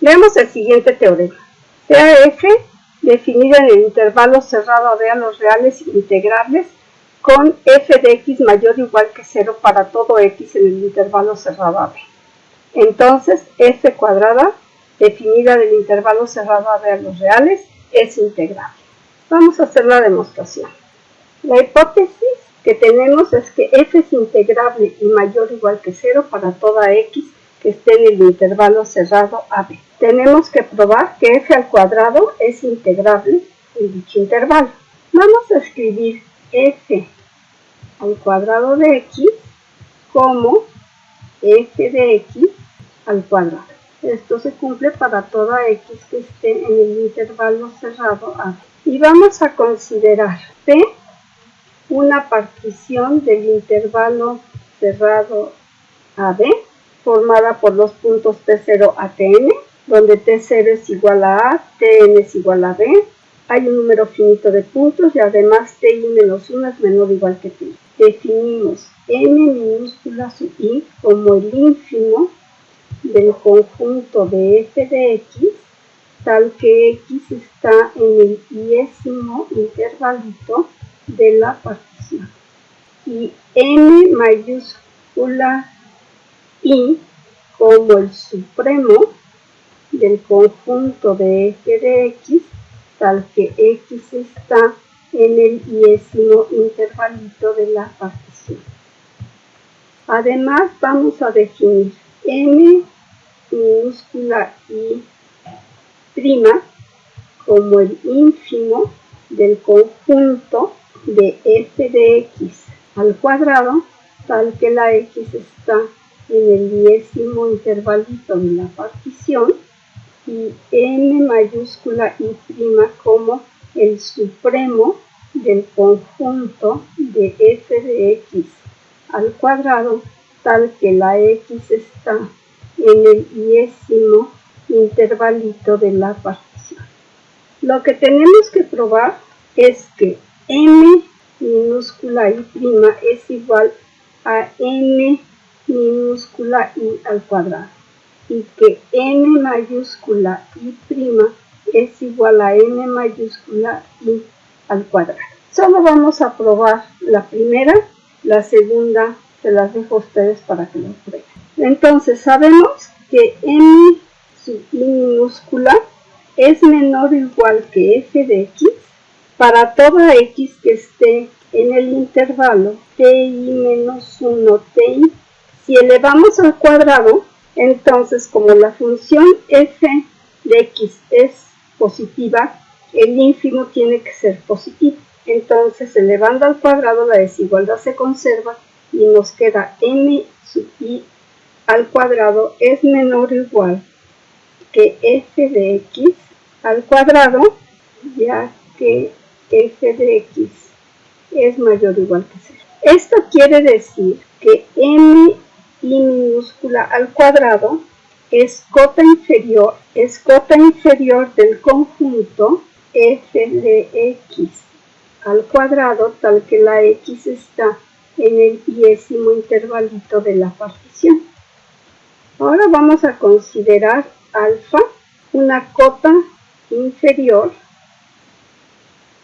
Veamos el siguiente teorema. Sea f definida en el intervalo cerrado AB a los reales integrables con f de x mayor o igual que 0 para todo x en el intervalo cerrado AB. Entonces, f cuadrada definida del intervalo cerrado AB a los reales es integrable. Vamos a hacer la demostración. La hipótesis que tenemos es que f es integrable y mayor o igual que 0 para toda x que esté en el intervalo cerrado AB. Tenemos que probar que f al cuadrado es integrable en dicho intervalo. Vamos a escribir f al cuadrado de x como f de x al cuadrado. Esto se cumple para toda x que esté en el intervalo cerrado AB. Y vamos a considerar P una partición del intervalo cerrado AB formada por los puntos T0 a Tn, donde T0 es igual a A, Tn es igual a B. Hay un número finito de puntos y además Ti menos 1 es menor o igual que Pi. Definimos m minúscula sub i como el ínfimo del conjunto de f de x, tal que x está en el iésimo intervalito de la partición. Y m mayúscula i como el supremo del conjunto de f de x, tal que x está en el iésimo intervalito de la partición. Además, vamos a definir m minúscula i prima como el ínfimo del conjunto de f de x al cuadrado, tal que la x está en el iésimo intervalito de la partición, y m mayúscula i prima como el supremo del conjunto de f de x al cuadrado, tal que la x está en el iésimo intervalito de la partición. Lo que tenemos que probar es que m minúscula i prima es igual a m minúscula i al cuadrado y que m mayúscula i prima es igual a m mayúscula i al cuadrado. Solo vamos a probar la primera, la segunda se las dejo a ustedes para que lo prueben. Entonces sabemos que m sub i minúscula es menor o igual que f de x para toda x que esté en el intervalo ti menos 1 ti. Si elevamos al cuadrado, entonces como la función f de x es positiva, el ínfimo tiene que ser positivo. Entonces elevando al cuadrado la desigualdad se conserva y nos queda m sub i al cuadrado es menor o igual que f de x al cuadrado, ya que f de x es mayor o igual que 0. Esto quiere decir que m i minúscula al cuadrado es cota inferior del conjunto f de x al cuadrado, tal que la x está en el iésimo intervalito de la partición. Ahora vamos a considerar alfa una cota inferior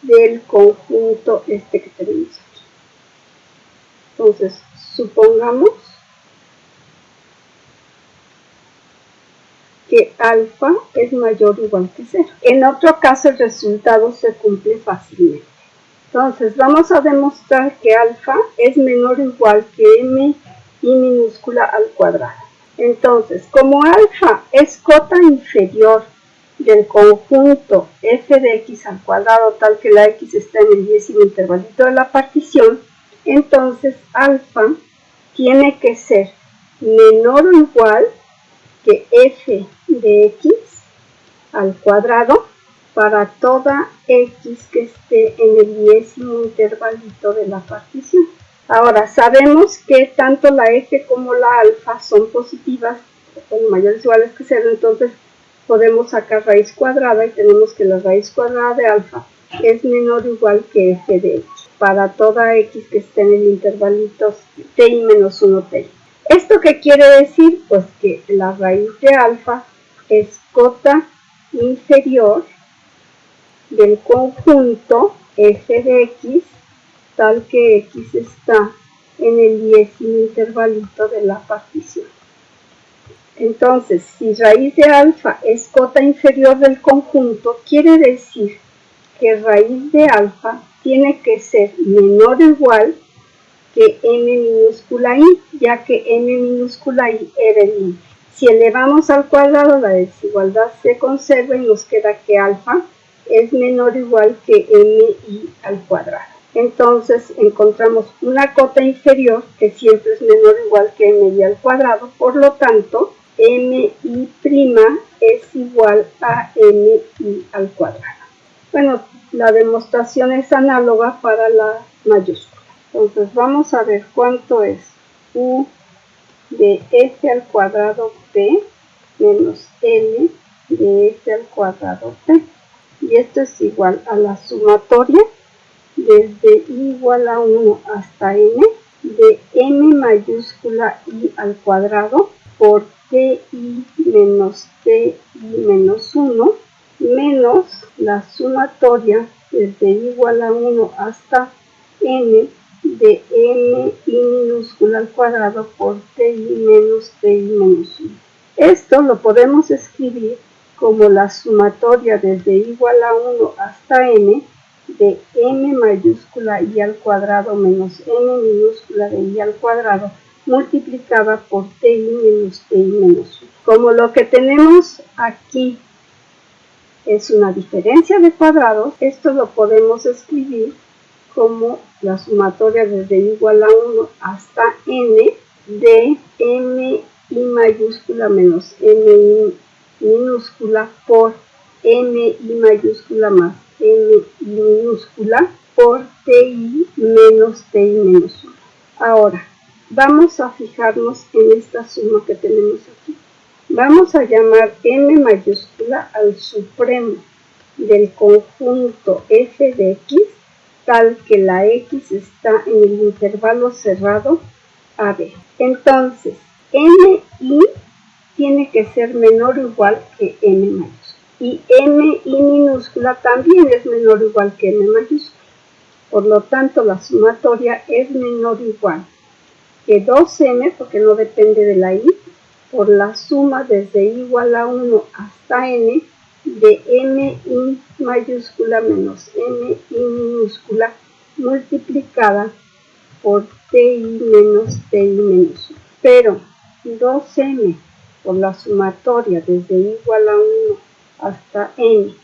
del conjunto que tenemos aquí. Entonces, supongamos que alfa es mayor o igual que 0. En otro caso, el resultado se cumple fácilmente. Entonces, vamos a demostrar que alfa es menor o igual que m i minúscula al cuadrado. Entonces, como alfa es cota inferior del conjunto f de x al cuadrado, tal que la x está en el iésimo intervalito de la partición, entonces alfa tiene que ser menor o igual que f de x al cuadrado para toda x que esté en el iésimo intervalito de la partición. Ahora, sabemos que tanto la f como la alfa son positivas, son mayores o iguales que 0, entonces podemos sacar raíz cuadrada y tenemos que la raíz cuadrada de alfa es menor o igual que f de x para toda x que esté en el intervalito ti menos 1 ti. ¿Esto qué quiere decir? Pues que la raíz de alfa es cota inferior del conjunto f de x, tal que x está en el décimo intervalito de la partición. Entonces, si raíz de alfa es cota inferior del conjunto, quiere decir que raíz de alfa tiene que ser menor o igual que m minúscula i, ya que m minúscula i era el i. Si elevamos al cuadrado, la desigualdad se conserva y nos queda que alfa es menor o igual que mi al cuadrado. Entonces encontramos una cota inferior que siempre es menor o igual que mi al cuadrado, por lo tanto mi' es igual a mi al cuadrado. Bueno, la demostración es análoga para la mayúscula. Entonces vamos a ver cuánto es u de f al cuadrado p menos l de f al cuadrado p. Y esto es igual a la sumatoria desde i igual a 1 hasta n de m mayúscula i al cuadrado por ti menos ti menos 1 menos la sumatoria desde i igual a 1 hasta n de m i minúscula al cuadrado por ti menos 1. Esto lo podemos escribir como la sumatoria desde i igual a 1 hasta n de m mayúscula i al cuadrado menos m minúscula de i al cuadrado multiplicada por ti menos 1. Como lo que tenemos aquí es una diferencia de cuadrados, esto lo podemos escribir como la sumatoria desde i igual a 1 hasta n de m i mayúscula menos m i minúscula por m i mayúscula más m i minúscula por ti menos 1. Ahora, vamos a fijarnos en esta suma que tenemos aquí. Vamos a llamar m mayúscula al supremo del conjunto f de x, tal que la x está en el intervalo cerrado AB. Entonces, mi tiene que ser menor o igual que m mayúscula. Y mi minúscula también es menor o igual que m mayúscula. Por lo tanto, la sumatoria es menor o igual que 2m, porque no depende de la i, por la suma desde i igual a 1 hasta n de mi mayúscula menos mi minúscula multiplicada por ti menos 1. Pero 2m por la sumatoria desde i igual a 1 hasta n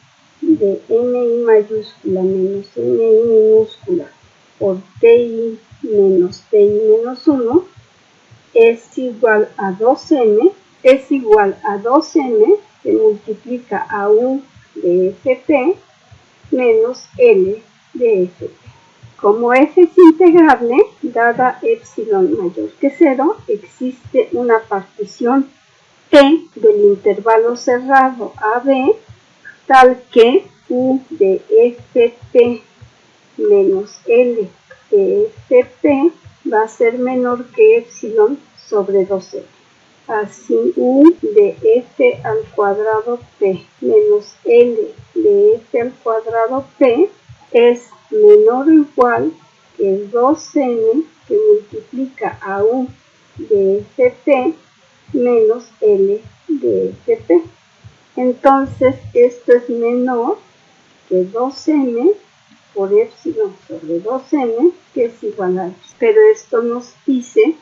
de mi mayúscula menos mi minúscula por ti menos 1 es igual a 2m, que multiplica a u de fp menos l de fp. Como f es integrable, dada epsilon mayor que 0, existe una partición P del intervalo cerrado AB, tal que u de fp menos l de fp va a ser menor que epsilon sobre 2l. Así, u de f al cuadrado p menos l de f al cuadrado p es menor o igual que 2n que multiplica a u de fp menos l de fp. Entonces, esto es menor que 2m por epsilon sobre 2m, que es igual a epsilon. Pero esto nos dice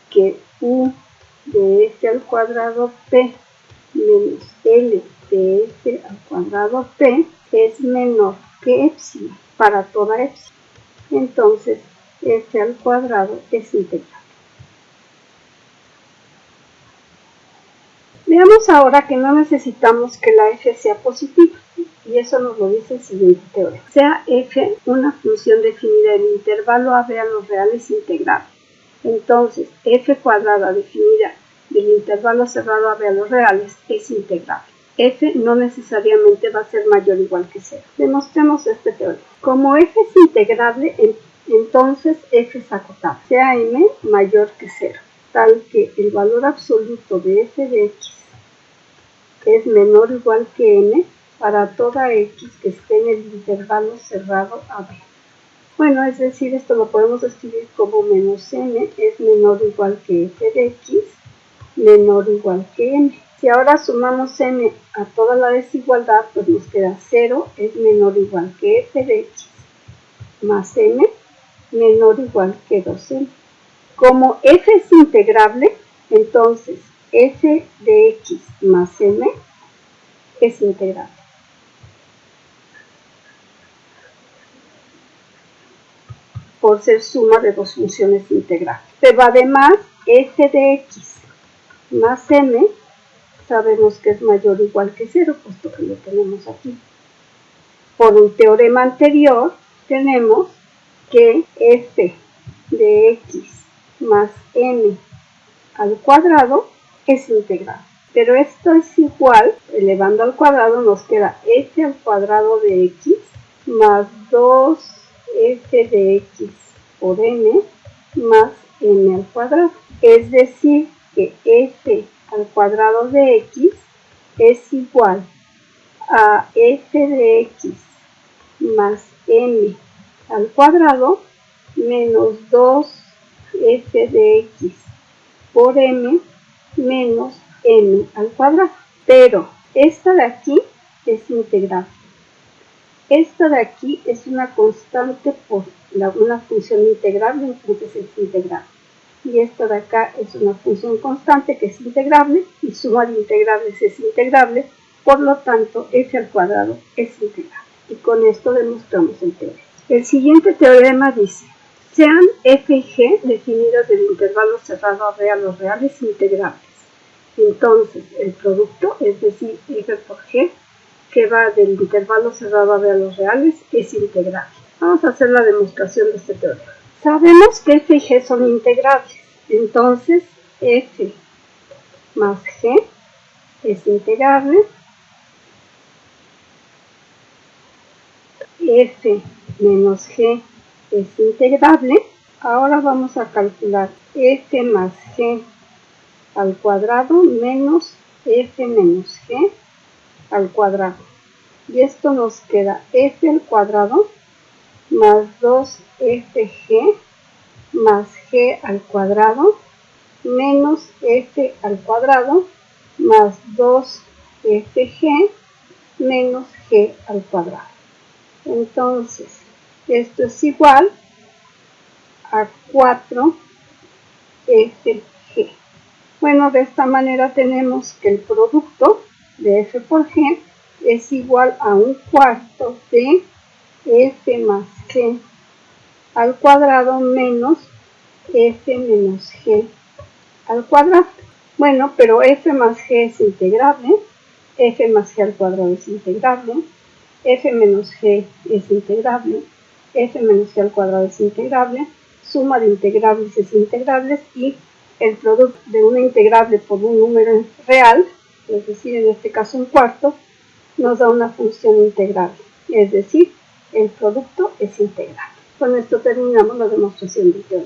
que u de f al cuadrado p menos l de f al cuadrado p es menor que epsilon para toda epsilon. Entonces, f al cuadrado es integrable. Veamos ahora que no necesitamos que la f sea positiva, y eso nos lo dice el siguiente teorema. Sea f una función definida en el intervalo AB a los reales integrable. Entonces, f cuadrada definida del intervalo cerrado AB a los reales es integrable. F no necesariamente va a ser mayor o igual que 0. Demostremos este teorema. Como f es integrable, entonces f es acotable, sea m mayor que 0, tal que el valor absoluto de f de x es menor o igual que n para toda x que esté en el intervalo cerrado AB. Bueno, es decir, esto lo podemos escribir como menos n es menor o igual que f de x menor o igual que n. Si ahora sumamos n a toda la desigualdad, pues nos queda 0 es menor o igual que f de x más n menor o igual que 2n. Como f es integrable, entonces f de x más n es integrable. Por ser suma de dos funciones integrales. Pero además, f de x más n sabemos que es mayor o igual que 0, puesto que lo tenemos aquí. Por un teorema anterior, tenemos que f de x más n al cuadrado es integral. Pero esto es igual, elevando al cuadrado nos queda f al cuadrado de x más 2f de x por n más n al cuadrado. Es decir, que f al cuadrado de x es igual a f de x más n al cuadrado menos 2f de x por n menos n al cuadrado. Pero esta de aquí es integrable. Esta de aquí es una constante por una función integrable, entonces es integrable. Y esta de acá es una función constante que es integrable y suma de integrales es integrable, por lo tanto f al cuadrado es integrable. Y con esto demostramos el teorema. El siguiente teorema dice: sean f y g definidos del intervalo cerrado AB a los reales integrables. Entonces el producto, es decir, f por g, que va del intervalo cerrado AB a los reales, es integrable. Vamos a hacer la demostración de este teorema. Sabemos que f y g son integrables, entonces f más g es integrable, f menos g es integrable. Ahora vamos a calcular f más g al cuadrado menos f menos g al cuadrado. Y esto nos queda f al cuadrado más 2fg más g al cuadrado menos f al cuadrado más 2fg menos g al cuadrado. Entonces, esto es igual a 4fg. Bueno, de esta manera tenemos que el producto de f por g es igual a 1/4 de f más g al cuadrado menos f menos g al cuadrado. Bueno, pero f más g es integrable, f más g al cuadrado es integrable, f menos g es integrable, f menos g al cuadrado es integrable, suma de integrables es integrable y el producto de una integrable por un número real, es decir, en este caso 1/4, nos da una función integrable, es decir, el producto es integrable. Con esto terminamos la demostración del teorema.